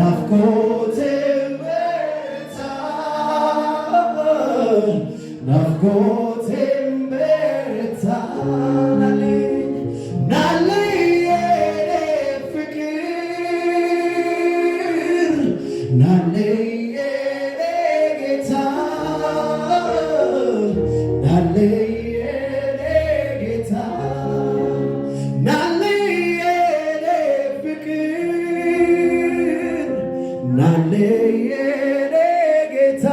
ናፍቆቴ በረታ ናፍቆቴ በረታ ናለኝ የኔ ፍቅር ናለኝ የኔ ጌታ ናለኝ የኔ ጌታ ናለኝ የኔ ፍቅር ናለኝ የኔ ጌታ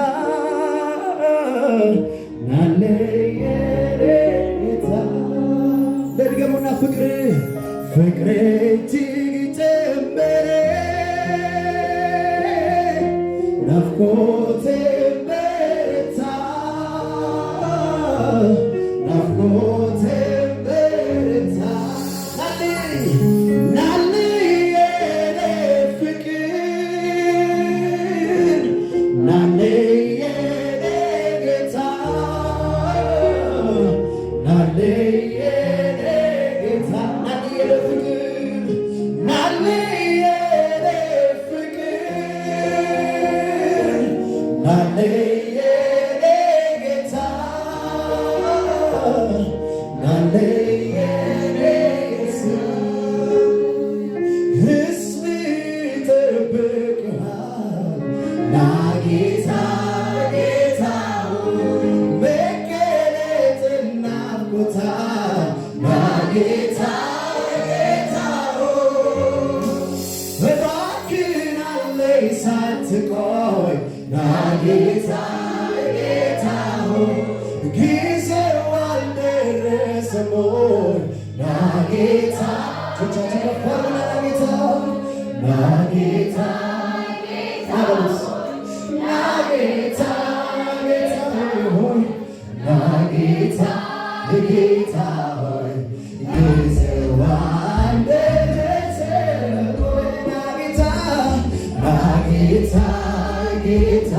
ናለኝ የኔ ጌታ ደግሞና ፍቅር እጅግ ጨመረ ናፍቆቴ በረታ ናፍቆቴ በረታ ናለኝ የኔ ፍቅር ናለኝ የኔ ጌታ ናለኝ የኔ ጌታ ናለኝ የኔ ፍቅር ናለኝ የኔ ጌታ ናለኝ የኔ ሕዝብ ይጠብቅሃል ናጌታ ጌታ መገለጥን ናፍቆታል ናጌታ ጌታ እባክህን አለኝ ሳትቆይ ናጌታ ጌታ ጊዜው አልደረሰም ወይ ናጌታ ናጌታ ናጌታ ናጌታ ናጌታ ጌታ ሆይ ጊዜው አልደረሰም ወይ ናጌታ ናጌታ ጌታ